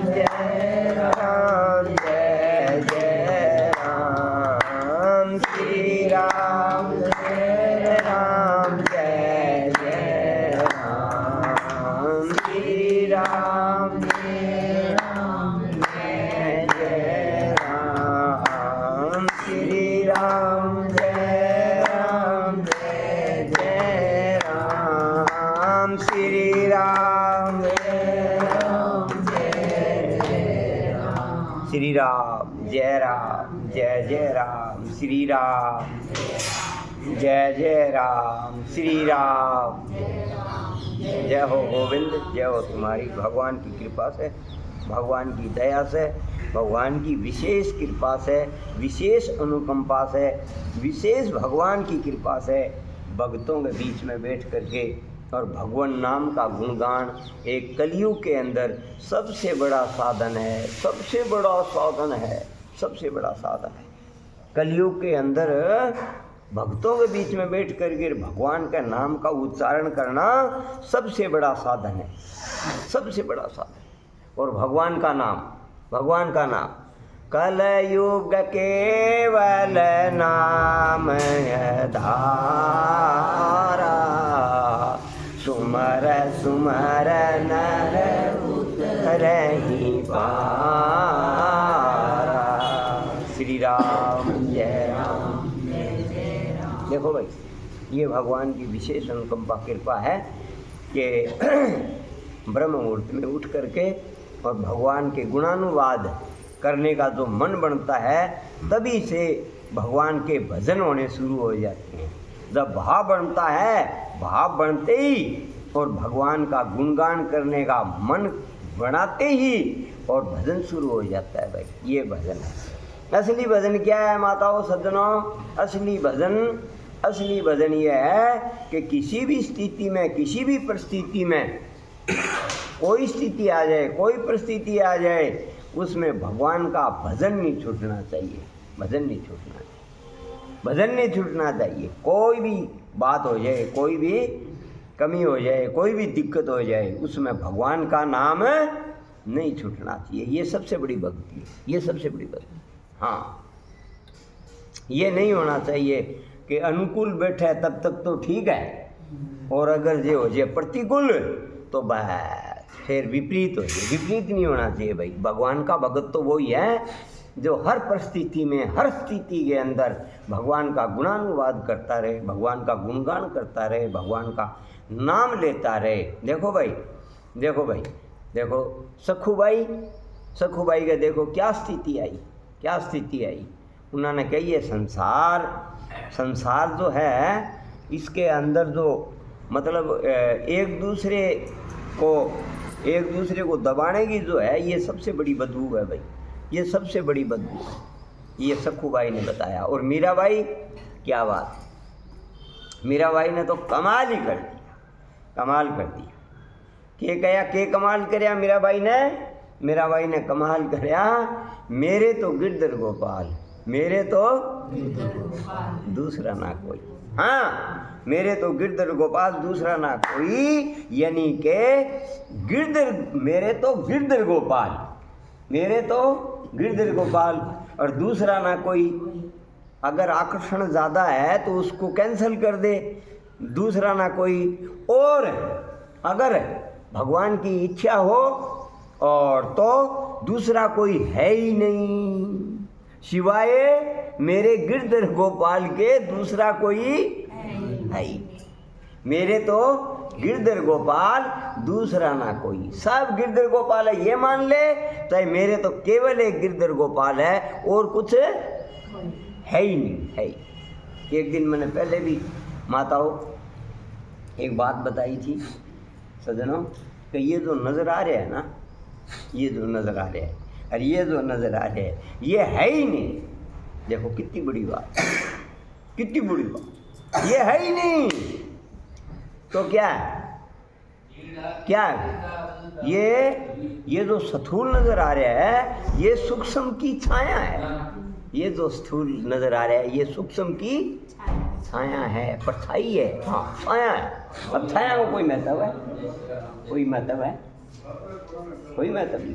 जय राम जय जय राम श्री राम जय राम जय जय राम श्री राम जय राम जय जय राम श्री राम जय राम जय जय राम श्री राम जय राम जय जय राम श्री राम जय राम जय जय राम श्री राम जय जय राम श्री राम। जय हो गोविंद, जय हो तुम्हारी भगवान की कृपा से, भगवान की दया से, भगवान की विशेष कृपा से, विशेष अनुकंपा से, विशेष भगवान की कृपा से भक्तों के बीच में बैठ करके और भगवान नाम का गुणगान एक कलयुग के अंदर सबसे बड़ा साधन है, सबसे बड़ा साधन है, सबसे बड़ा साधन है। कलयुग के अंदर भक्तों के बीच में बैठ करके भगवान का नाम का उच्चारण करना सबसे बड़ा साधन है, सबसे बड़ा साधन। और भगवान का नाम, भगवान का नाम कलयुग केवल नाम धारा, सुमर सुमर नर उतरहि पारा। श्री राम जय राम। देखो भाई, ये भगवान की विशेष अनुकंपा कृपा है कि ब्रह्म मुहूर्त में उठ करके और भगवान के गुणानुवाद करने का जो मन बनता है, तभी से भगवान के भजन होने शुरू हो जाते हैं। जब भाव बनता है, भाव बनते ही और भगवान का गुणगान करने का मन बनाते ही और भजन शुरू हो जाता है। भाई ये भजन है। असली भजन क्या है माताओं सज्जनों? असली भजन ये है कि किसी भी स्थिति में, किसी भी परिस्थिति में, कोई स्थिति आ जाए, कोई परिस्थिति आ जाए, उसमें भगवान का भजन नहीं छूटना चाहिए, भजन नहीं छूटना चाहिए, भजन नहीं छूटना चाहिए। कोई भी बात हो जाए, कोई भी कमी हो जाए, कोई भी दिक्कत हो जाए, उसमें भगवान का नाम नहीं छूटना चाहिए। ये सबसे बड़ी भक्ति है, ये सबसे बड़ी भक्ति। हाँ, ये नहीं होना चाहिए कि अनुकूल बैठे तब तक तो ठीक है, और अगर ये हो जाए प्रतिकूल तो बस फिर विपरीत हो जाए। विपरीत नहीं होना चाहिए भाई। भगवान का भगत तो वही है जो हर परिस्थिति में, हर स्थिति के अंदर भगवान का गुणानुवाद करता रहे, भगवान का गुणगान करता रहे, भगवान का नाम लेता रहे। देखो भाई, देखो भाई, देखो सखूबाई का देखो क्या स्थिति आई, क्या स्थिति आई। उन्होंने कही है संसार जो है, इसके अंदर जो मतलब एक दूसरे को दबाने की जो है, ये सबसे बड़ी बदबू है भाई, ये सबसे बड़ी बदबू है। ये सखूबाई ने बताया। और मीराबाई, क्या बात, मीराबाई ने तो कमाल ही कर दिया, कमाल कर दिया। के कमाल करया मीराबाई ने कमाल करया, मेरे तो गिरधर गोपाल, मेरे तो दूसरा ना कोई। हाँ, मेरे तो गिरधर गोपाल दूसरा ना कोई, यानी के मेरे तो गिरधर गोपाल और दूसरा ना कोई। अगर आकर्षण ज़्यादा है तो उसको कैंसिल कर दे, दूसरा ना कोई। और अगर भगवान की इच्छा हो और तो दूसरा कोई है ही नहीं, सिवाय मेरे गिरधर गोपाल के दूसरा कोई है ही। मेरे तो गिरधर गोपाल दूसरा ना कोई, सब गिरधर गोपाल है ये मान ले, तो मेरे तो केवल एक गिरधर गोपाल है और कुछ है ही नहीं, है ही। एक दिन मैंने पहले भी माताओं एक बात बताई थी सज्जनों, कि ये जो नज़र आ रहे हैं ना, ये जो नज़र आ रहे हैं और ये जो नज़र आ रहे हैं, ये है ही नहीं। देखो कितनी बड़ी बात, कितनी बड़ी बात, ये है ही नहीं तो क्या है, क्या है? ये जो स्थूल नज़र आ रहा है, ये सूक्ष्म की छाया है। ये जो स्थूल नज़र आ रहा है, ये सूक्ष्म की छाया है, परछाई है। हाँ, छाया है। अब छाया को कोई महत्व है? कोई महत्व है? कोई महत्व नहीं।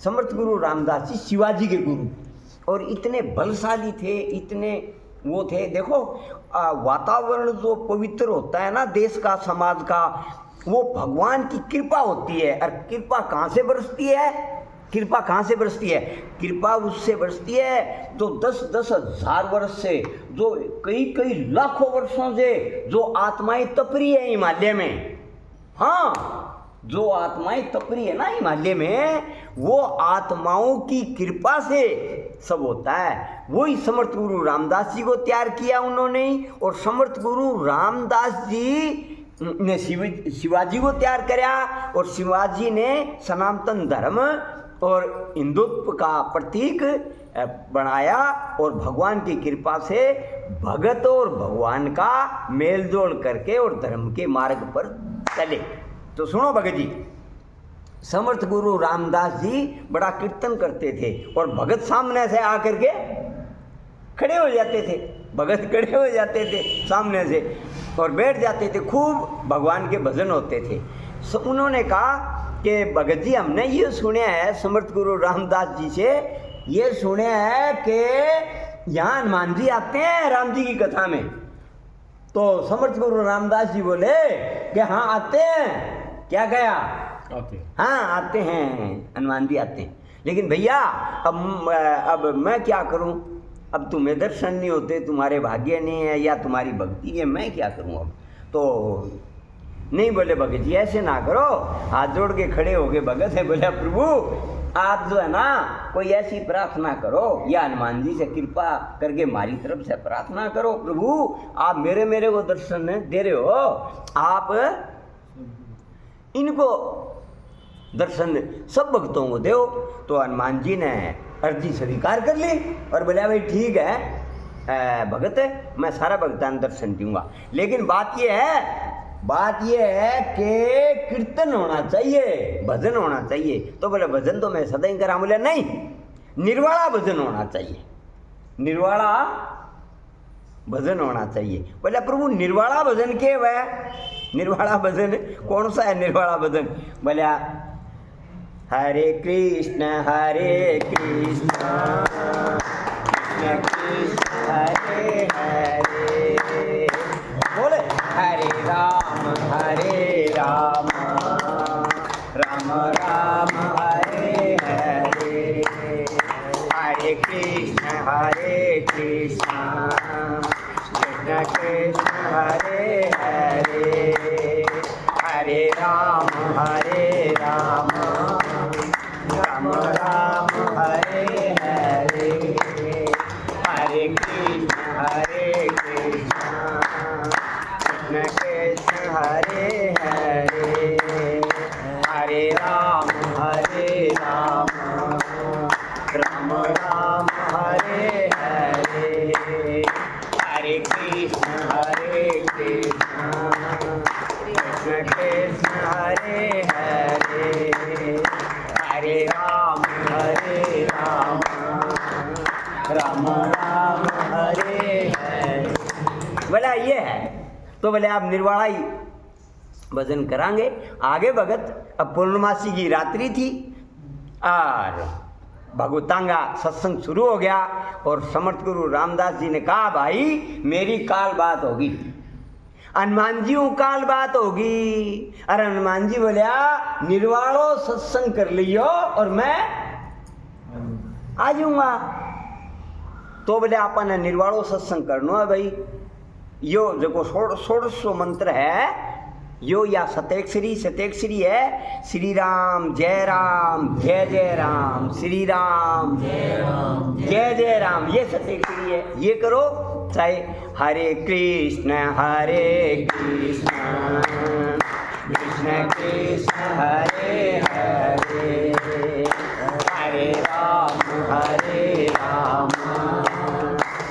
समर्थ गुरु रामदास जी शिवाजी के गुरु, और इतने बलशाली थे, इतने वो थे। देखो वातावरण जो पवित्र होता है ना देश का, समाज का, वो भगवान की कृपा होती है। और कृपा कहाँ से बरसती है? कृपा कहाँ से बरसती है? कृपा उससे बरसती है जो 10-10 हजार वर्ष से, जो कई लाखों वर्षों से जो आत्माएं तप रही है हिमालय में। हाँ, जो आत्माएं तप रही है ना हिमालय में, वो आत्माओं की कृपा से सब होता है। वही समर्थ गुरु रामदास जी को तैयार किया उन्होंने ही, और समर्थ गुरु रामदास जी ने शिवाजी को तैयार कराया, और शिवाजी ने सनातन धर्म और हिंदुत्व का प्रतीक बनाया, और भगवान की कृपा से भगत और भगवान का मेल जोल करके और धर्म के मार्ग पर चले। तो सुनो भगत जी, समर्थ गुरु रामदास जी बड़ा कीर्तन करते थे, और भगत सामने से आकर के खड़े हो जाते थे, भगत खड़े हो जाते थे सामने से और बैठ जाते थे। खूब भगवान के भजन होते थे। उन्होंने कहा कि भगत जी, हमने ये सुना है समर्थ गुरु रामदास जी से, ये सुना है कि यहाँ हनुमान जी आते हैं राम जी की कथा में। तो समर्थ गुरु रामदास जी बोले कि हाँ आते हैं। क्या कहा? आते हैं। हाँ आते हैं, हनुमान जी आते हैं। लेकिन भैया अब मैं क्या करूं? अब तुम्हें दर्शन नहीं होते, तुम्हारे भाग्य नहीं है या तुम्हारी भक्ति है, मैं क्या करूं अब? तो नहीं, बोले भगत जी ऐसे ना करो, हाथ जोड़ के खड़े हो गए भगत है। बोले प्रभु आप जो है ना कोई ऐसी प्रार्थना करो, या हनुमान जी से कृपा करके हमारी तरफ से प्रार्थना करो। प्रभु आप मेरे को दर्शन दे रहे हो, आप इनको दर्शन सब भक्तों को दो। तो हनुमान जी ने अर्जी स्वीकार कर ली और बोला भाई ठीक है भगत, मैं सारा भक्तान दर्शन दूंगा, लेकिन बात यह है कि कीर्तन होना चाहिए, भजन होना चाहिए। तो बोले भजन तो मैं सदा ही करा। बोले नहीं, निर्वाणा भजन होना चाहिए, निर्वाणा भजन होना चाहिए। बोले प्रभु निर्वाणा भजन के वह? निर्वाणा भजन कौन सा है निर्वाणा भजन? बोले हरे कृष्ण कृष्ण कृष्ण हरे हरे, बोले हरे राम राम राम हरे हरे, हरे कृष्ण कृष्ण कृष्ण हरे हरे, हरे राम राम राम हरे हरे, हरे कृष्ण कृष्ण कृष्ण हरे हरे, हरे राम राम राम हरे हरे, हरे कृष्ण कृष्ण कृष्ण हरे हरे, हरे राम राम हरे हरे। बोला ये है। तो बोले आप निर्वाणा ही भजन करांगे। आगे भगत, अब पूर्णमासी की रात्रि थी और भगवतांगा सत्संग शुरू हो गया, और समर्थ गुरु रामदास जी ने कहा भाई मेरी काल बात होगी, हनुमान जी काल बात होगी। अरे हनुमान जी बोलिया निर्वाणो सत्संग कर लियो और मैं आ जाऊंगा। तो बोले आपने निर्वाणो सत्संग करना है भाई। यो देखो 1600 मंत्र है यो, या सतेक्षरी है। श्री राम जय राम, श्री राम जय राम, ये सतेक्षरी है। ये करो, चाहे हरे कृष्ण कृष्ण कृष्ण हरे हरे, हरे राम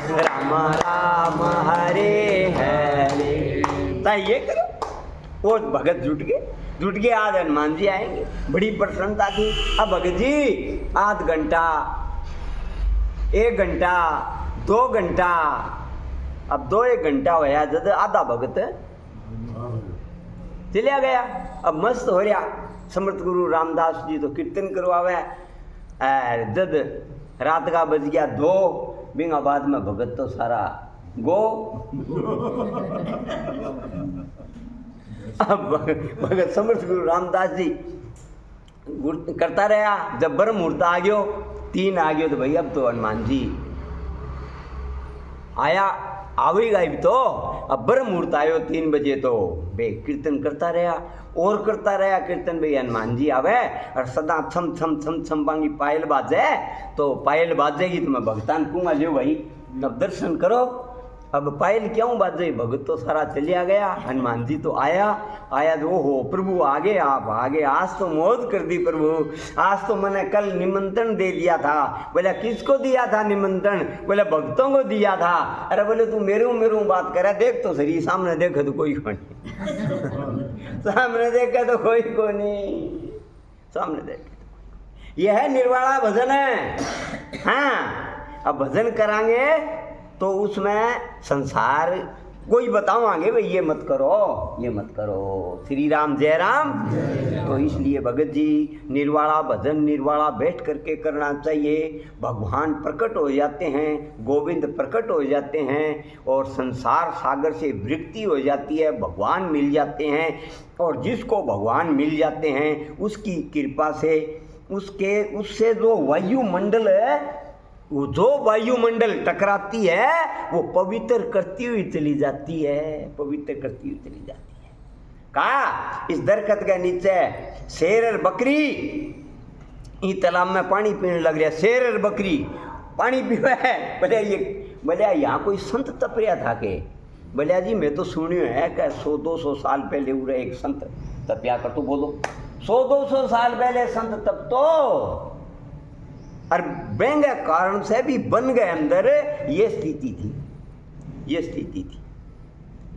राम राम हरे हरे। ये करो। वो भगत जुट के आज हनुमान जी आएंगे, बड़ी प्रसन्नता थी। अब भगत जी आध घंटा, 1 घंटा, 2 घंटा, अब 2-1 घंटा होया जब आधा भगत चलिया गया। अब मस्त हो रहा। समर्थ गुरु रामदास जी तो कीर्तन करवावे, जद रात का बज गया 2 बिंगा बाद में भगत तो सारा गो। अब भगत समर्थ गुरु रामदास जी करता रहा। जब ब्रह्म मुहूर्त आ गयो 3 आ गयो तो भाई अब तो हनुमान जी आया आवेगा ही तो। अब ब्रह्म मुहूर्त आयो 3 बजे तो बे कीर्तन करता रहा और करता रहा कीर्तन। भाई हनुमान जी आवे और सदा छम छम छम छम बांगी पायल बाजे तो पायल बाजेगी तो मैं भगतान कहूँगा लो भाई अब दर्शन करो। अब पायल क्यों बाजे भगत तो सारा चलिया गया। हनुमान जी तो आया तो हो प्रभु आगे आप आगे आज तो मौज कर दी प्रभु। आज तो मैंने कल निमंत्रण दे दिया था। बोले किसको दिया था निमंत्रण? बोले भक्तों को दिया था। अरे बोले तू मेरू बात करे देख तो सही सामने देखे तो कोई को नहीं सामने देखे तो कोई को नहीं सामने देखे। यह है निर्वाणा भजन है। हाँ अब भजन करांगे तो उसमें संसार कोई बताओगे भाई ये मत करो श्री राम जय राम। तो इसलिए भगत जी निर्वाणा भजन निर्वाणा बैठ करके करना चाहिए। भगवान प्रकट हो जाते हैं, गोविंद प्रकट हो जाते हैं और संसार सागर से वृत्ति हो जाती है, भगवान मिल जाते हैं। और जिसको भगवान मिल जाते हैं उसकी कृपा से उससे जो वायुमंडल है वो जो वायुमंडल टकराती है वो पवित्र करती हुई चली जाती है, पवित्र करती हुई चली जाती है। कहा इस दरख्त के नीचे शेर और बकरी इस तालाब में पानी पीने लग रहा। शेर और बकरी पानी पीवे है। बोले यहाँ कोई संत तप रहा था के? बोले जी मैं तो सुनियो है कि 100-200 साल पहले उरे एक संत तपया कर। तो बोलो 100-200 साल पहले संत तप तो और व्यंग कारण से भी बन गए अंदर ये स्थिति थी।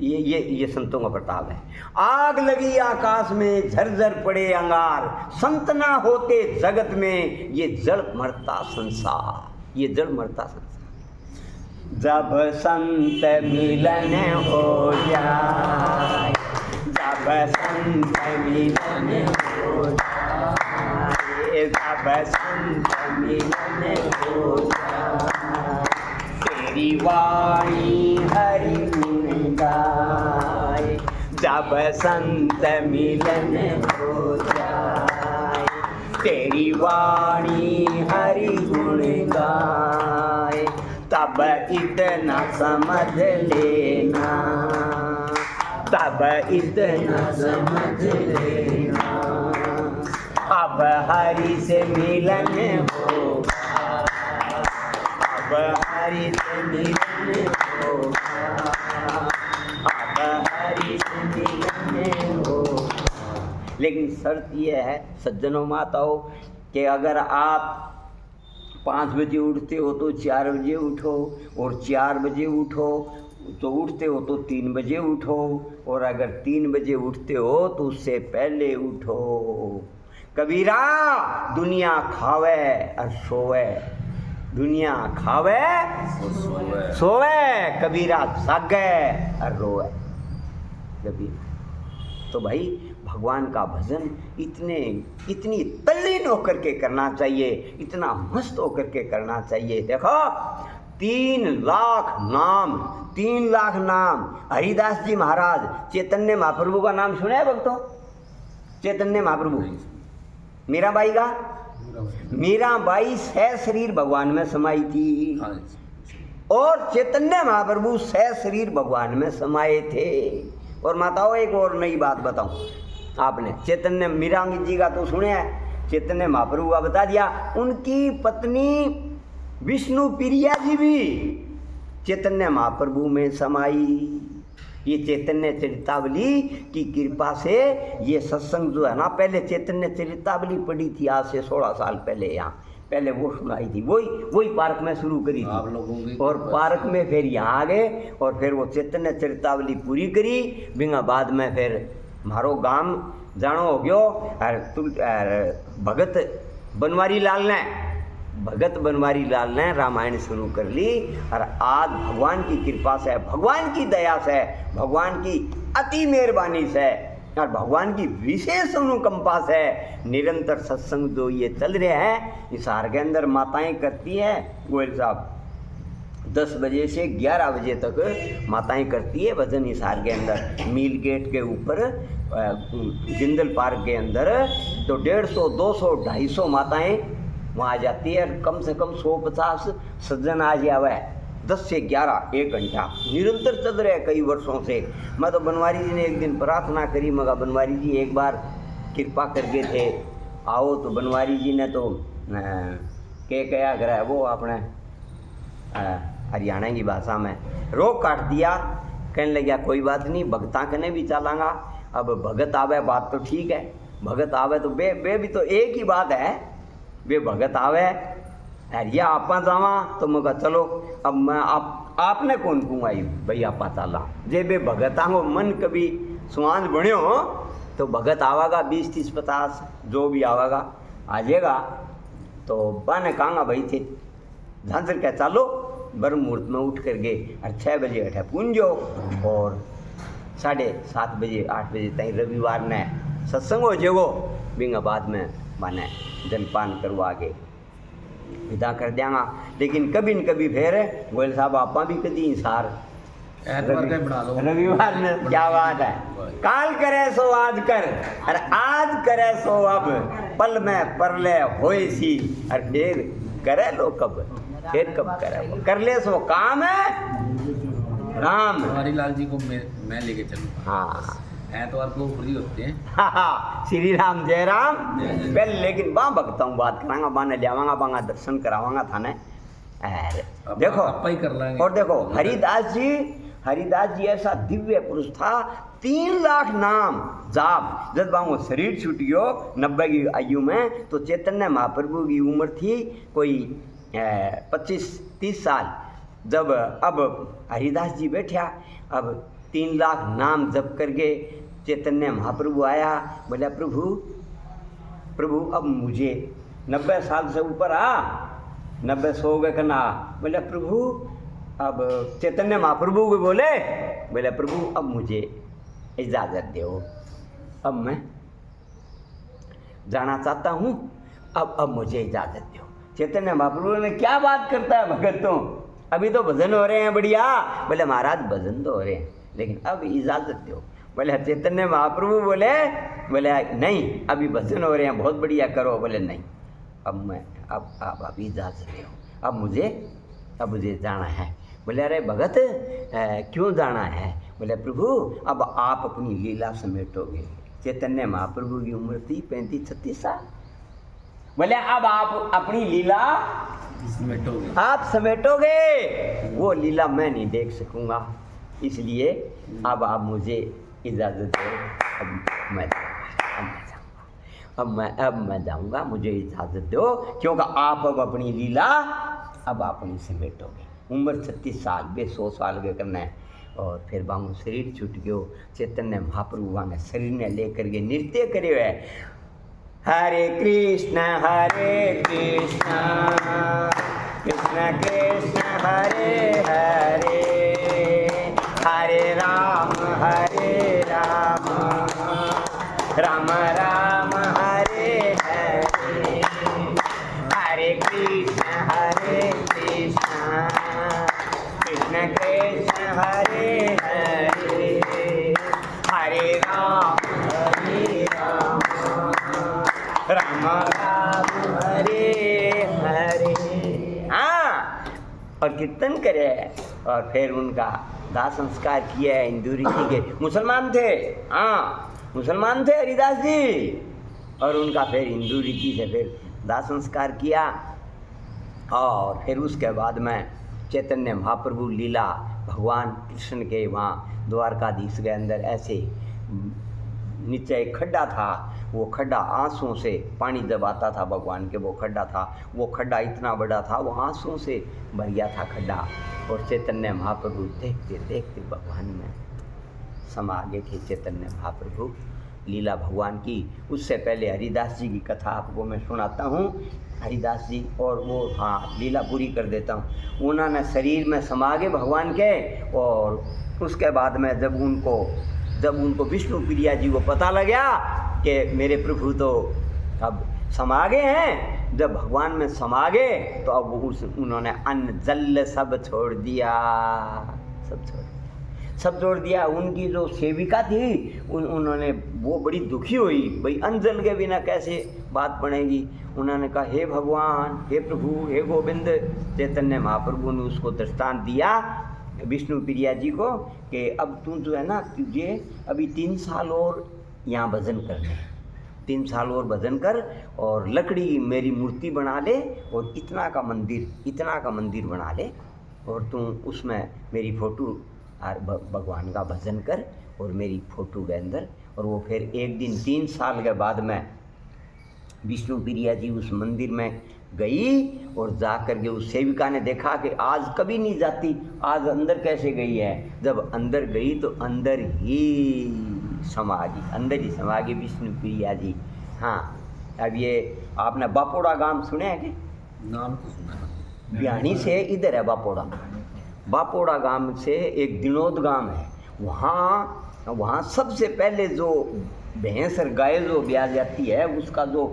ये संतों का प्रताप है। आग लगी आकाश में झरझर पड़े अंगार, संत ना होते जगत में ये जड़ मरता संसार। जब संत मिलन हो जाए, जब संत मिलन हो जाए, जब संत मिलन हो जाए, तेरी वाणी हरि गुण गाए। जब संत मिलन हो जाए, तेरी वाणी हरि गुण गाए, तब इतना समझ लेना, तब इतना समझ लेना, अब हरि से मिलन होगा, अब हरि से मिलन होगा, अब हरि से मिलन होगा। लेकिन शर्त यह है सज्जनों माताओं कि अगर आप 5 बजे उठते हो तो 4 बजे उठो, और 4 बजे उठो तो उठते हो तो 3 बजे उठो, और अगर 3 बजे उठते हो तो उससे पहले उठो। कबीरा दुनिया खावे और सोवे, दुनिया खावे सोवे, कबीरा जागे और रोवे। कबीरा तो भाई भगवान का भजन इतनी तल्लीन होकर के करना चाहिए, इतना मस्त होकर के करना चाहिए। देखो 3 लाख नाम हरिदास जी महाराज, चैतन्य महाप्रभु का नाम सुना है भक्तों? चैतन्य महाप्रभु, मीराबाई का, मीराबाई सह शरीर भगवान में समाई थी और चैतन्य महाप्रभु सह शरीर भगवान में समाये थे। और माताओं एक और नई बात बताऊं, आपने चैतन्य मीरांगी जी का तो सुने हैं, चैतन्य महाप्रभु का बता दिया। उनकी पत्नी विष्णु प्रिया जी भी चैतन्य महाप्रभु में समाई। ये चैतन्य चरितावली की कृपा से ये सत्संग जो है ना, पहले चैतन्य चरितावली पढ़ी थी आज से 16 साल पहले, यहाँ पहले वो सुनाई थी, वही पार्क में शुरू करी आप थी लोगों की और पार्क में फिर यहाँ आ गए और फिर वो चैतन्य चरितावली पूरी करी। बिंगा बाद में फिर मारो गांव जानो हो गयो और भगत बनवारी लाल ने रामायण शुरू कर ली। और आज भगवान की कृपा से, भगवान की दया से, भगवान की अति मेहरबानी से और भगवान की विशेष अनुकंपा से निरंतर सत्संग जो ये चल रहे हैं हिसार के अंदर माताएं करती हैं। गोयल साहब 10 बजे से 11 बजे तक माताएं करती है भजन हिसार के अंदर, मिल गेट के ऊपर जिंदल पार्क के अंदर। तो 150, 200, 250 माताएं वहाँ आ जाती है। कम से कम 150 सज्जन आज आवे है। 10 से 11 1 घंटा निरंतर चल रहे हैं कई वर्षों से। मैं तो बनवारी जी ने एक दिन प्रार्थना करी, मगर बनवारी जी एक बार कृपा करके थे आओ, तो बनवारी जी ने तो के क्या करा है वो अपने हरियाणा की भाषा में रोक काट दिया। कहने लगा कोई बात नहीं, भगता कने भी चलांगा। अब भगत आवे बात तो ठीक है, भगत आवे तो बे भी तो एक ही बात है, वे भगत आवे हरिया आपा जावा तो मगर चलो। अब मैं आपने कौन कहूँ आई भाई आपा चाला, जे बे भगत आंगो मन कभी सुहान बण्यो तो भगत आवागा 20, 30, 50 जो भी आवागा आ जाएगा। तो बाने कहांगा भाई थे झांझर क्या चालो बर मुहूर्त में उठ कर गए और 6 बजे अठे पूंजो और 7:30 बजे 8 बजे तक रविवार ने सत्संग हो जेगो। बिंगा बाद में माने जलपान करवा के विदा कर देंगा। लेकिन कभी न कभी फिर गोयल साहब आपा भी कदी हिसार रविवार ने क्या बात है, काल करे सो आज कर और आज करे सो अब, पल में परले होए सी और फिर करे लो कब, फिर कब करे कर ले सो काम है राम। हमारी लाल जी को मैं लेके चलूँ। हाँ एतवार को फ्री होते हैं। हाँ श्री राम जय राम। पहले लेकिन बा भगता हूँ बात करांगा, बाने लियावांगा, बांगा दर्शन करावांगा थाने। देखो आपा ही कर लेंगे। और देखो हरिदास जी ऐसा दिव्य पुरुष था, 3 लाख नाम जाप। जब बांगो शरीर छूट गयो 90 की आयु में, तो चैतन्य महाप्रभु की उम्र थी कोई 25-30 साल। जब अब हरिदास जी बैठा, अब 3 लाख नाम जप करके चैतन्य महाप्रभु आया, बोला प्रभु अब मुझे 90 साल से ऊपर आ, 90 सो गए करना। बोला प्रभु अब चैतन्य महाप्रभु को बोले प्रभु अब मुझे इजाज़त दो, अब मैं जाना चाहता हूँ, अब मुझे इजाज़त दो। चैतन्य महाप्रभु ने क्या बात करता है भगत तो, अभी तो भजन हो रहे हैं बढ़िया। बोले महाराज भजन तो हो रहे हैं लेकिन अब इजाज़त दो। बोले चैतन्य महाप्रभु बोले नहीं अभी भजन हो रहे हैं बहुत बढ़िया करो। बोले नहीं अब मैं अब इजाज़त दो, अब मुझे जाना है। बोले अरे भगत क्यों जाना है? बोले प्रभु अब आप अपनी लीला समेटोगे। चैतन्य महाप्रभु की उम्र थी 35-36 साल। बोले अब आप अपनी लीला आप समेटोगे, वो लीला मैं नहीं देख सकूंगा, इसलिए अब आप मुझे इजाज़त दो, अब मैं जाऊंगा, मुझे इजाज़त दो, क्योंकि आप अब अपनी लीला अब अपनी समेटोगे। उम्र 36 साल, 100 साल के करना है। और फिर बांगो शरीर छूट गयो। चैतन्य महाप्रभु वांगे शरीर ने लेकर के नृत्य करे है, हरे कृष्ण कृष्ण कृष्ण हरे हरे, हरे राम राम राम हरे हरे, हरे कृष्ण कृष्ण कृष्ण हरे हरे, हरे राम राम राम हरे हरे। हाँ, और कीर्तन करे और फिर उनका दाह संस्कार किया है। हिंदू रीति के मुसलमान थे, हाँ मुसलमान थे हरिदास जी, और उनका फिर हिंदू रीति से फिर दाह संस्कार किया। और फिर उसके बाद में चैतन्य महाप्रभु लीला भगवान कृष्ण के वहाँ द्वारकाधीश के अंदर ऐसे नीचे एक खड्डा था, वो खड्डा आंसुओं से पानी जब आता था भगवान के, वो खड्डा था, वो खड्डा इतना बड़ा था, वो आंसुओं से भर गया था खड्डा। और चैतन्य महाप्रभु देखते देखते भगवान में समा गए थे। चैतन्य महाप्रभु लीला भगवान की। उससे पहले हरिदास जी की कथा आपको मैं सुनाता हूँ। हरिदास जी और वो हाँ लीला पूरी कर देता हूँ। उन्होंने शरीर में समा गए भगवान के, और उसके बाद में जब उनको जब उनको विष्णु प्रिया जी को पता लगा कि मेरे प्रभु तो अब समा गए हैं, जब भगवान में समा गए तो अब उन्होंने अन्न जल सब छोड़ दिया, सब छोड़ दिया। उनकी जो सेविका थी उन्होंने वो बड़ी दुखी हुई, भाई अन्न जल के बिना कैसे बात बनेगी। उन्होंने कहा हे भगवान, हे प्रभु, हे गोविंद। चैतन्य महाप्रभु ने उसको दृष्टांत दिया विष्णु प्रिया जी को कि अब तू जो है ना, तुझे अभी 3 साल और यहाँ भजन करना है, 3 साल और भजन कर और लकड़ी मेरी मूर्ति बना ले और इतना का मंदिर बना ले और तू उसमें मेरी फोटो और भगवान का भजन कर और मेरी फोटो के अंदर। और वो फिर एक दिन 3 साल के बाद में विष्णु प्रिया जी उस मंदिर में गई और जा कर के उस सेविका ने देखा कि आज कभी नहीं जाती, आज अंदर कैसे गई है। जब अंदर गई तो अंदर ही समा गई विष्णु प्रिया जी। हाँ, अब ये आपने बापोड़ा गांव सुने हैं कि नाम तो सुना। बिहानी से इधर है बापोड़ा गांव से एक दिनोद गांव है, वहाँ सबसे पहले जो भैंस और गाय जो ब्याह जाती है उसका जो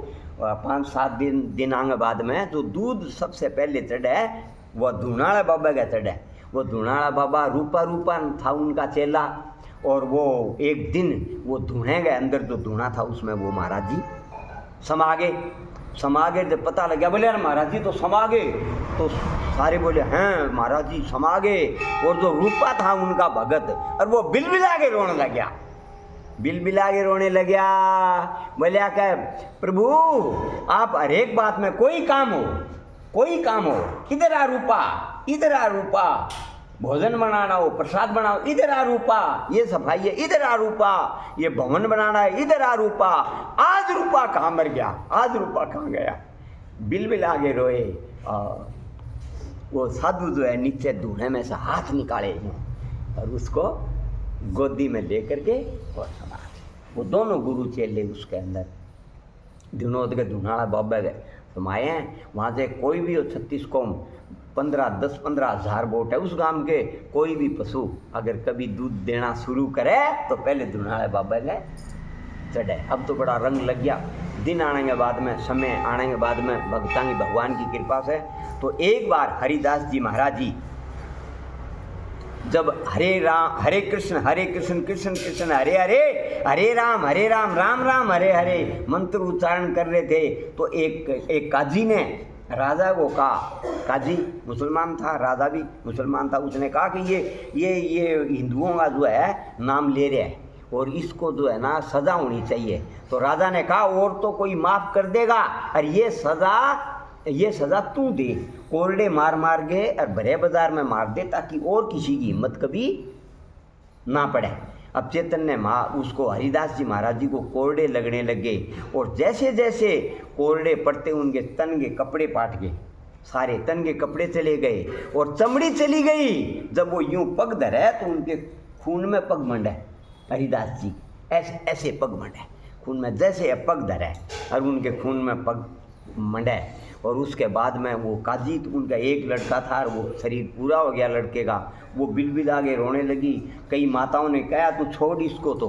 5-7 दिन आगे बाद में जो दूध सबसे पहले चढ़े है वह धुनाड़ा बाबा का चढ़े। वो धुनाड़ा बाबा रूपा था उनका चेला, और वो एक दिन वो धुने के अंदर जो धुना था उसमें वो महाराज जी समा गए। जब पता लगा बोले यार महाराज जी तो समा गए, तो सारे बोले हैं महाराज जी समा गए। और जो रूपा था उनका भगत, और वो बिलबिला के रोने लगा, बोले क्या प्रभु आप हर एक बात में कोई काम हो इधर आ रूपा, भोजन बनाना हो, प्रसाद बनाओ इधर आ रूपा, ये सफाई है इधर आ रूपा, ये भवन बनाना है इधर आ रूपा। आज रूपा कहाँ मर गया, आज रूपा कहाँ गया, बिल आगे रोए। वो साधु जो है नीचे धूने में से हाथ निकाले और उसको गोदी में लेकर के और समाज। वो दोनों गुरु चेले उसके अंदर दिनोद के धुनाड़ा बाबा गए समाये हैं। वहाँ से कोई भी हो 36 कौम 10-15 हज़ार वोट है उस गांव के, कोई भी पशु अगर कभी दूध देना शुरू करे तो पहले धुनाड़े बाबा गए चढ़े। अब तो बड़ा रंग लग गया। दिन आने के बाद में, समय आने के बाद में भक्तां की भगवान की कृपा से, तो एक बार हरिदास जी महाराज जी जब हरे कृष्ण कृष्ण कृष्ण हरे हरे, हरे राम राम राम हरे हरे मंत्र उच्चारण कर रहे थे, तो एक काजी ने राजा को कहा, काजी मुसलमान था, राजा भी मुसलमान था, उसने कहा कि ये हिंदुओं का जो है नाम ले रहे हैं और इसको जो है ना सज़ा होनी चाहिए। तो राजा ने कहा और तो कोई माफ़ कर देगा, और ये सज़ा तू दे, कोरडे मार के और भरे बाजार में मार दे ताकि और किसी की हिम्मत कभी ना पड़े। अब चैतन्य माँ उसको हरिदास जी महाराज जी को कोरडे लगने लगे, और जैसे जैसे कोरडे पड़ते उनके तन के कपड़े पाट गए, सारे तन के कपड़े चले गए और चमड़ी चली गई। जब वो यूं पग धरे तो उनके खून में पग मंडे, हरिदास जी ऐसे पग मंडे खून में, जैसे पग धरे और उनके खून में पग मंडे। और उसके बाद में वो काजी, तो उनका एक लड़का था और वो शरीर पूरा हो गया लड़के का, वो बिलबिला के रोने लगी। कई माताओं ने कहा तू छोड़ इसको, तो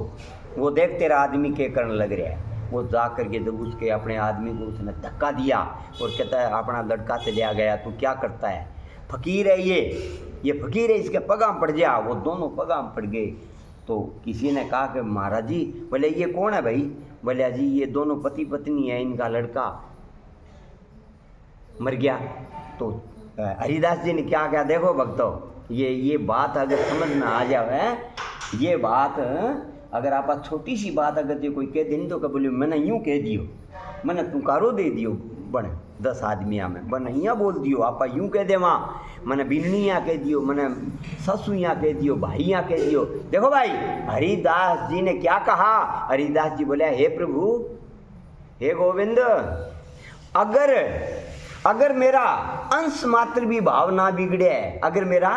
वो देख तेरा आदमी के करने लग रहा है। वो जा करके जब उसके अपने आदमी को उसने धक्का दिया और कहता है अपना लड़का चलिया गया, तू क्या करता है, फकीर है ये फकीर है, इसके पगाम पड़ जा। वो दोनों पगाम पड़ गए। तो किसी ने कहा कि महाराज जी, बोले ये कौन है भाई? बोले जी ये दोनों पति पत्नी है, इनका लड़का मर गया। तो हरिदास जी ने क्या कहा, देखो भक्तों ये बात अगर समझ में आ जाए, ये बात अगर आप छोटी सी बात अगर जो कोई कह दें तो क्या बोले मैंने यूँ कह दियो, मैंने तुकारो दे दियो बन 10 आदमिया में बन यहाँ बोल दियो, आप यूँ कह दे वहाँ मैंने बिन्नी यहाँ कह दियो, मैंने ससु यहाँ कह दियो, भाई यहाँ कह दियो। देखो भाई हरिदास जी ने क्या कहा, हरिदास जी बोले हे प्रभु हे गोविंद, अगर मेरा अंश मात्र भी भाव ना बिगड़े, अगर मेरा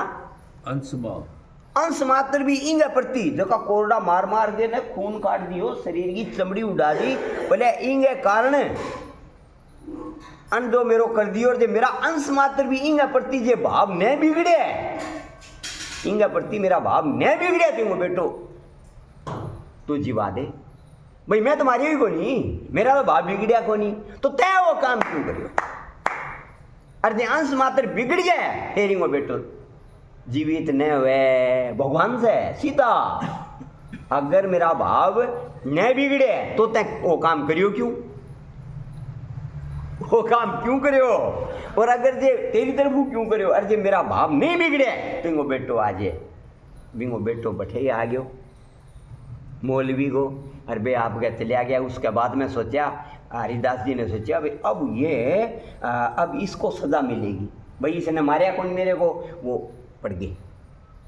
अंश मात्र भी इंगे प्रति जो कोरडा मार दे ने खून काट दियो, शरीर की चमड़ी उड़ा दी, बोले इंगे कारण अन जो मेरो कर दियो, और जो मेरा अंश मात्र भी इंगे प्रति जे भाव न बिगड़े, इंगे प्रति मेरा भाव न बिगड़े तुम बेटो, तू जीवा दे। भाई मैं तुम्हारी ही को नहीं, मेरा तो भाव बिगड़िया को नहीं, तो तय वो काम क्यों करियो? अरे अंश मात्र बिगड़ जाए फेरी में बेटो जीवित न हुए भगवान से सीधा। अगर मेरा भाव न बिगड़े तो तय वो काम करियो क्यों? वो काम क्यों करियो? और अगर जे तेरी तरफ क्यों करियो? अरे जे मेरा भाव नहीं बिगड़े तो इनको बेटो आ जाए, बिंगो बेटो बैठे आ गयो मौलवी को। अरे बे आप क्या चलिया गया। उसके बाद में सोचा, हरिदास जी ने सोचा भाई अब ये अब इसको सजा मिलेगी। भाई इसने मारा कौन मेरे को? वो पड़ गए,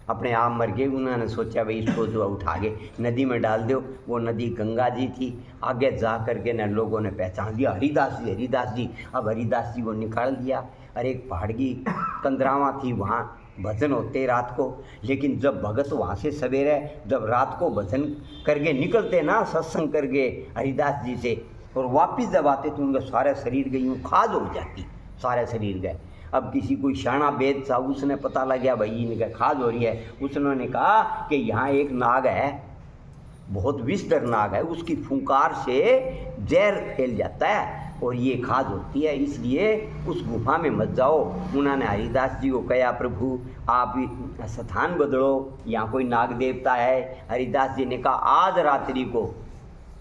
अपने आप मर गए। उन्होंने सोचा भाई इसको जो उठा के नदी में डाल दो। वो नदी गंगा जी थी। आगे जा करके न लोगों ने पहचान दिया हरिदास जी, हरिदास जी। अब हरिदास जी को निकाल दिया। अरे एक पहाड़ की कंदरावा थी, वहाँ भजन होते रात को। लेकिन जब भगत वहाँ से सवेरे जब रात को भजन करके निकलते ना, सत्संग करके हरिदास जी से, और वापस जब आते तो उनका सारे शरीर गई यूँ खाज हो जाती, सारे शरीर गए। अब किसी कोई शाना वेद था, उसने पता लग गया भाई इनका खाज हो रही है। उसने कहा कि यहाँ एक नाग है, बहुत विषधर नाग है, उसकी फुंकार से जहर फैल जाता है और ये खाज होती है, इसलिए उस गुफा में मत जाओ। उन्होंने हरिदास जी को कहा प्रभु आप स्थान बदलो, यहाँ कोई नाग देवता है। हरिदास जी ने कहा आज रात्रि को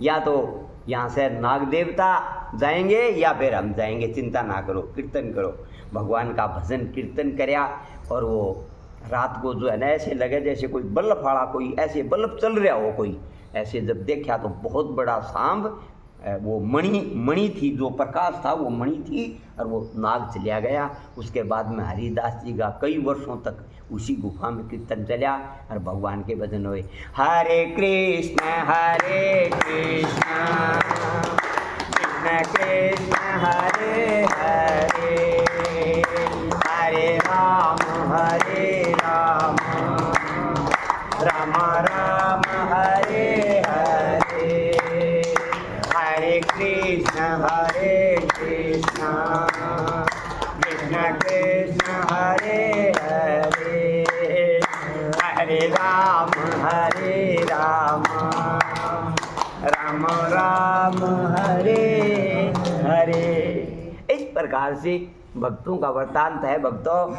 या तो यहाँ से नाग देवता जाएंगे या फिर हम जाएंगे, चिंता ना करो, कीर्तन करो। भगवान का भजन कीर्तन करया और वो रात को जो है ना ऐसे लगे जैसे कोई बल्ब फाड़ा, कोई ऐसे बल्ब चल रहा हो कोई ऐसे। जब देखा तो बहुत बड़ा सांप, वो मणि थी, जो प्रकाश था वो मणि थी और वो नाग चलिया गया। उसके बाद में हरिदास जी का कई वर्षों तक उसी गुफा में कीर्तन चला और भगवान के भजन हुए। हरे कृष्ण कृष्ण कृष्ण हरे हरे, हरे राम राम राम हरे हरे, हरे कृष्ण कृष्ण कृष्ण हरे हरे, हरे राम राम राम हरे हरे। इस प्रकार से भक्तों का वृत्तांत है। भक्तों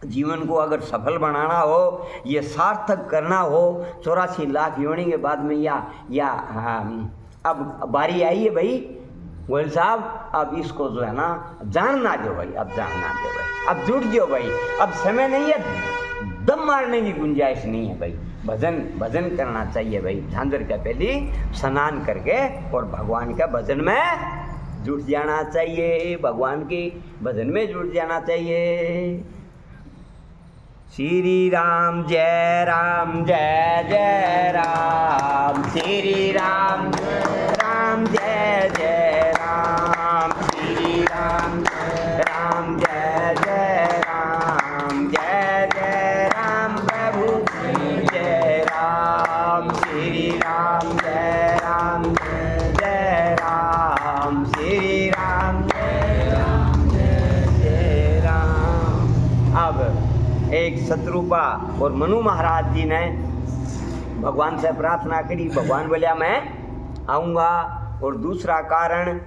जीवन को अगर सफल बनाना हो, ये सार्थक करना हो, 84 लाख योनि के बाद में या अब बारी आई है भाई गोयल साहब, अब इसको जो है ना जानना दो भाई, अब जानना दो भाई, अब जुट जाओ भाई। अब समय नहीं है, दम मारने की गुंजाइश नहीं है भाई। भजन करना चाहिए भाई। झांझर के पहले स्नान करके और भगवान का भजन में जुट जाना चाहिए, भगवान के भजन में जुट जाना चाहिए। श्री राम जय जय राम, श्री राम जय जय राम, श्री राम जय जय राम, प्रभु जय राम, श्री राम जय राम, श्री राम जय राम। अब एक शत्रुपा और मनु महाराज जी ने भगवान से प्रार्थना करी, भगवान बोलिया मैं आऊँगा। और दूसरा कारण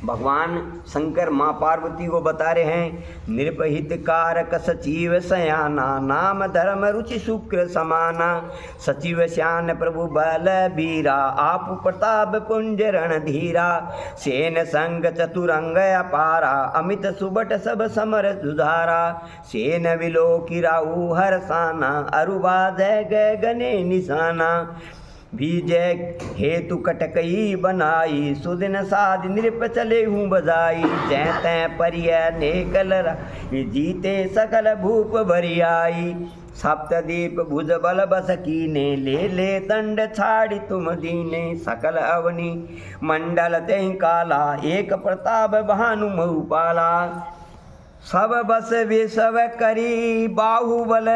भगवान शंकर माँ पार्वती को बता रहे हैं, निर्पहित कारक सचिव सयाना, नाम धर्म रुचि शुक्र समाना, सचिव श्यान प्रभु बल बीरा, आप प्रताप पुंज रणधीरा, सेन संग चतुरंग अपारा, अमित सुबट सब समर जुधारा, सेन विलोकी राहु हरसाना, अरुबाध गने निशाना, बीजय हेतु कटकई बनाई, सुदिन साध नृप चले हूँ बजाई, जय तय परिय नेकल जीते सकल भूप भरियाई, सप्तदीप भुज बल बस कीने, ले दंड छाड़ी तुम दीने, सकल अवनी मंडल तें काला, एक प्रताप भानु बहुपाला, सब बस विषव करी बाहुबल,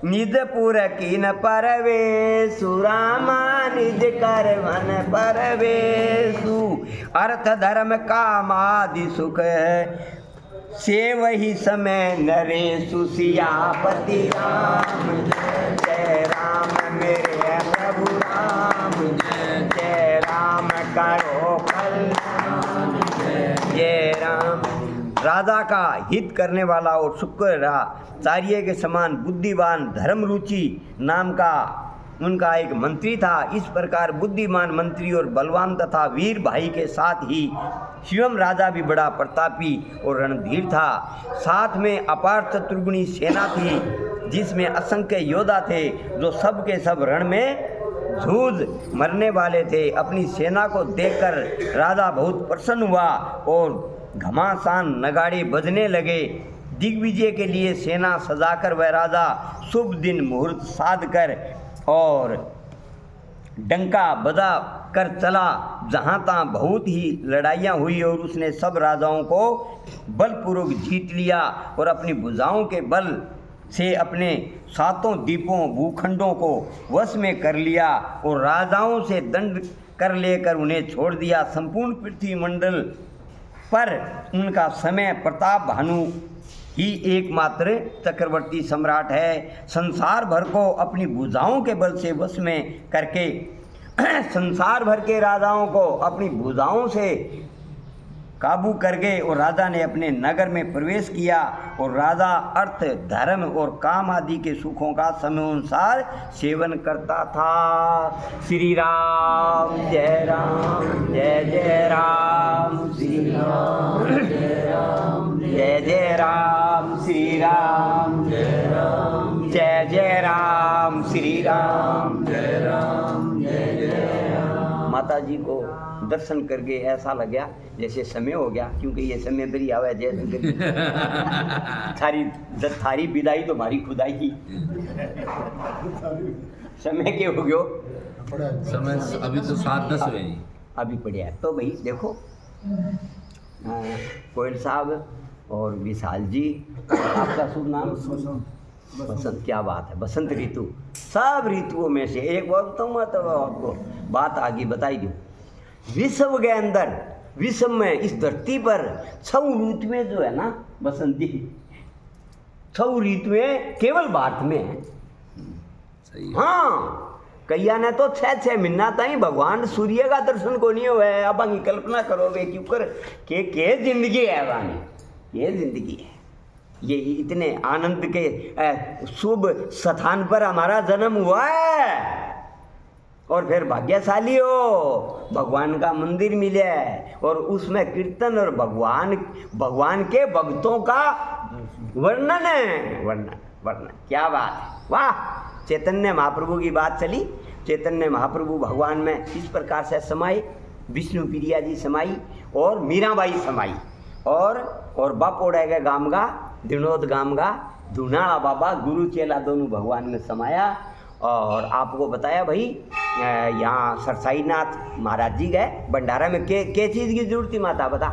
निजपुर कीन परवेशु, रामा निज कर मन परवेशु, अर्थ धर्म काम आदि सुख से वही समय नरेशु, सियापति राम जय राम मेरे प्रभु राम। करो कल्याण जय राम। राजा का हित करने वाला और शुक्राचार्य के समान बुद्धिमान धर्म रुचि नाम का उनका एक मंत्री था। इस प्रकार बुद्धिमान मंत्री और बलवान तथा वीर भाई के साथ ही शिवम राजा भी बड़ा प्रतापी और रणधीर था। साथ में अपार चतुर्गुणी सेना थी जिसमें असंख्य योद्धा थे जो सब के सब रण में जूझ मरने वाले थे। अपनी सेना को देखकर राजा बहुत प्रसन्न हुआ और घमासान नगाड़े बजने लगे। दिग्विजय के लिए सेना सजाकर वह राजा शुभ दिन मुहूर्त साध कर और डंका बजा कर चला। जहाँ तहाँ बहुत ही लड़ाइयाँ हुई और उसने सब राजाओं को बलपूर्वक जीत लिया और अपनी भुजाओं के बल से अपने सातों द्वीपों भूखंडों को वश में कर लिया और राजाओं से दंड कर लेकर उन्हें छोड़ दिया। संपूर्ण पृथ्वी मंडल पर उनका समय प्रताप भानु ही एकमात्र चक्रवर्ती सम्राट है। संसार भर को अपनी भुजाओं के बल से वश में करके संसार भर के राजाओं को अपनी भुजाओं से काबू कर गए और राजा ने अपने नगर में प्रवेश किया और राजा अर्थ धर्म और काम आदि के सुखों का समयानुसार सेवन करता था। श्री राम जय जय राम श्री राम जय जय राम श्री राम जय जय राम श्री राम जय जय राम। माता जी को दर्शन करके ऐसा लगा जैसे समय हो गया, क्योंकि ये समय बरी आवे जैसे थारी विदाई तो हमारी खुदाई की समय के हो गयो समय अभी तो 7:10 हुए जी अभी पड़िया है। तो भाई देखो कोयल साहब और विशाल जी, आपका शुभ नाम बसंत। क्या बात है, बसंत ऋतु सब ऋतुओं में से एक बार बताऊँ मैं तो आपको बात आगे बताई दूँ। विश्व के अंदर विश्व में इस धरती पर 6 ऋतुएं जो है ना बसंत जी, 6 ऋतुएं केवल भारत में है। सही हाँ, कैया ने तो 6 महीना ताई भगवान सूर्य का दर्शन को नहीं हुआ है। अब कल्पना करोगे क्यों कर के जिंदगी है वानी, ये जिंदगी है। ये इतने आनंद के शुभ स्थान पर हमारा जन्म हुआ है और फिर भाग्यशाली हो, भगवान का मंदिर मिले और उसमें कीर्तन और भगवान के भक्तों का वर्णन है। वर्णन क्या बात है, वाह। चैतन्य महाप्रभु की बात चली। चैतन्य महाप्रभु भगवान में इस प्रकार से समाये, विष्णु प्रिया जी समाई और मीराबाई समाई और बापोड़ा के गाम का दिनोद गाम का धुनाड़ा बाबा गुरु चेला दोनों भगवान में समाया। और आपको बताया भाई यहाँ सरसाईनाथ महाराज जी गए भंडारा में के चीज़ की जरूरत थी माता बता?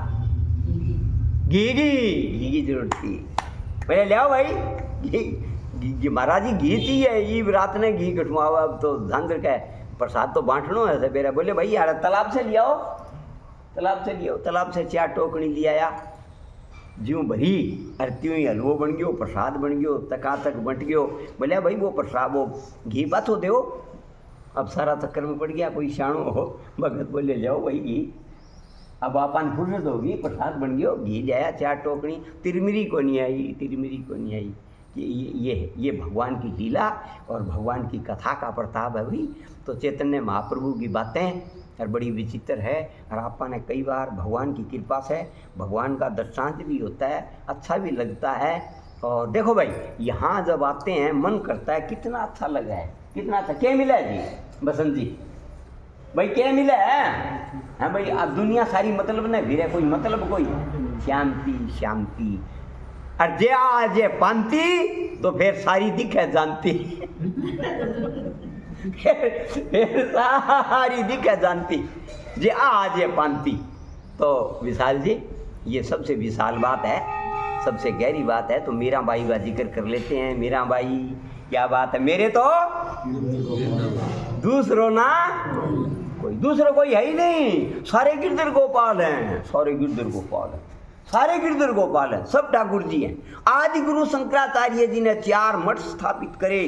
घी की जरूरत थी। पहले ले आओ भाई घी महाराज जी घी चाहिए। ये रात ने घी कटवाओ, अब तो ध्यान करके प्रसाद तो बांटनो है। ऐसे मेरा बोले भाई यार तालाब से लियाओ, तालाब से 4 टोकरी ले आया। ज्यों भरी और त्यों ही हलवो बन गयो, प्रसाद बन गयो, तकातक बंट गयो। बोले भाई वो प्रसाद वो घी बात हो दो। अब सारा चक्कर में पड़ गया, कोई शाणो हो भगत बोले ले जाओ भाई घी। अब आपन फुर्सत होगी, प्रसाद बन गयो, घी ले आया 4 टोकरी। तिरमिरी को नहीं आई। ये भगवान की लीला और भगवान की कथा का प्रताप है भाई। तो चैतन्य महाप्रभु की बातें और बड़ी विचित्र है और आपा ने कई बार भगवान की कृपा से भगवान का दर्शांत भी होता है, अच्छा भी लगता है। और देखो भाई यहाँ जब आते हैं मन करता है कितना अच्छा लगा है, कितना अच्छा। क्या मिला है जी बसंत जी भाई, क्या मिला है? हाँ भाई अब दुनिया सारी मतलब नहीं फिर है, कोई मतलब कोई शांति और जे आज पांती तो फिर सारी दिखे जानती फिर सारी दिखे जानती जे आज पांती। तो विशाल जी ये सबसे विशाल बात है, सबसे गहरी बात है। तो मीराबाई का जिक्र कर लेते हैं। मीराबाई क्या बात है, मेरे तो दूसरों ना दूसरा कोई है ही नहीं। सारे गिरधर गोपाल हैं, सारे गिरधर गोपाल हैं, सब ठाकुर जी हैं। आदि गुरु शंकराचार्य जी ने 4 मठ स्थापित करे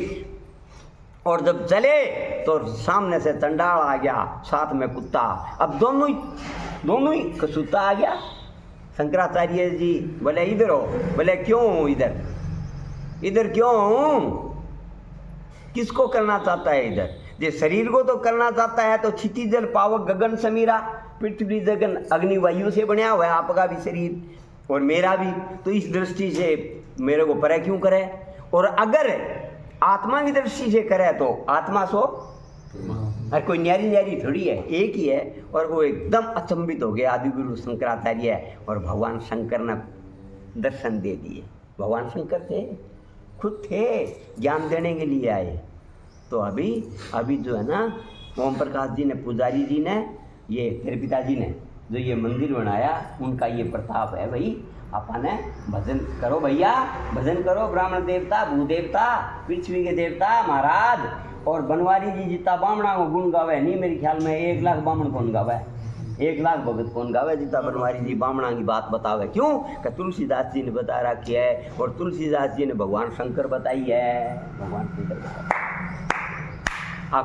और जब चले तो सामने से चंडाल आ गया, साथ में कुत्ता। अब दोनों ही कसूता आ गया। शंकराचार्य जी बोले इधर हो। बोले क्यों हूँ इधर क्यों हूँ? किसको करना चाहता है इधर? जे शरीर को तो करना चाहता है तो क्षिति जल पावक गगन समीरा, पृथ्वी जगन अग्नि वायु से बनया हुआ है आपका भी शरीर और मेरा भी। तो इस दृष्टि से मेरे को परे क्यों करे? और अगर आत्मा की दृष्टि से करे तो आत्मा सो और कोई न्यारी थोड़ी है, एक ही है। और वो एकदम अचंभित हो गया आदिगुरु शंकराचार्य और भगवान शंकर ने दर्शन दे दिए। भगवान शंकर थे, खुद थे, ज्ञान देने के लिए आए। तो अभी जो है ना ओम प्रकाश जी ने, पुजारी जी ने, ये तेरे पिताजी ने जो ये मंदिर बनाया, उनका ये प्रताप है भाई। अपने भजन करो भैया, भजन करो। ब्राह्मण देवता, भू देवता, पृथ्वी के देवता महाराज और बनवारी जी जितना बामणा को गुण गावे नहीं, मेरे ख्याल में 1 लाख बामण कौन गावे, 1 लाख भगत कौन गावे जितना बनवारी जी बामणा की बात बतावे। क्यों? कि तुलसीदास जी ने बता रखी है और तुलसीदास जी ने भगवान शंकर बताई है। भगवान शंकर बताई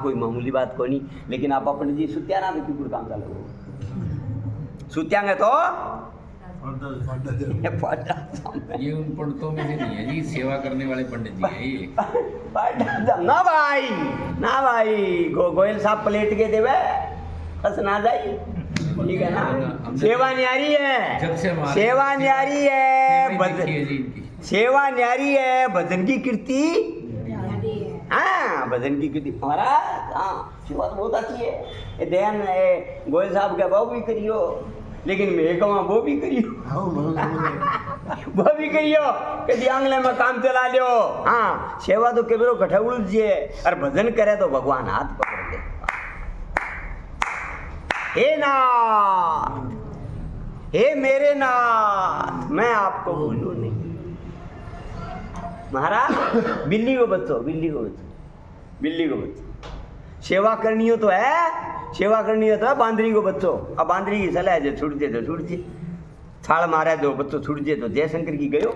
कोई मामूली बात को नहीं। लेकिन आप अपने जी सुत्या ना क्यों काम कर लो? सुत्यांगे तो ये उन पंडितों में से नहीं है जी, सेवा करने वाले पंडित जी है ये। ना भाई गोयल साहब प्लेट के देवे फंस ना जाई, ठीक है ना? सेवा न्यारी है, सेवा न्यारी है, सेवा न्यारी है, भजन की कीर्ति। हाँ, भजन की कीर्ति महाराज। हाँ, सेवा तो बहुत अच्छी है। ये ध्यान गोयल साहब का भाव भी करियो, लेकिन मैं कहूँ वो भी करियो वो भी करियो कभी आंगले में काम चला लियो। हाँ, सेवा तो केवरो कठा उलझे और भजन करे तो भगवान हाथ पकड़ दे। हे नाथ, हे मेरे नाथ, मैं आपको भूलूं नहीं। महाराज बिल्ली को बच्चो, सेवा करनी हो तो है, सेवा करनी हो तो है बांदरी को बच्चो। अब बांदरी की सलाह है जो छूट जे तो छूट जे, छाल मारे जो बच्चो छूट जे तो जयशंकर की गयो।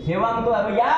सेवा में तो है भैया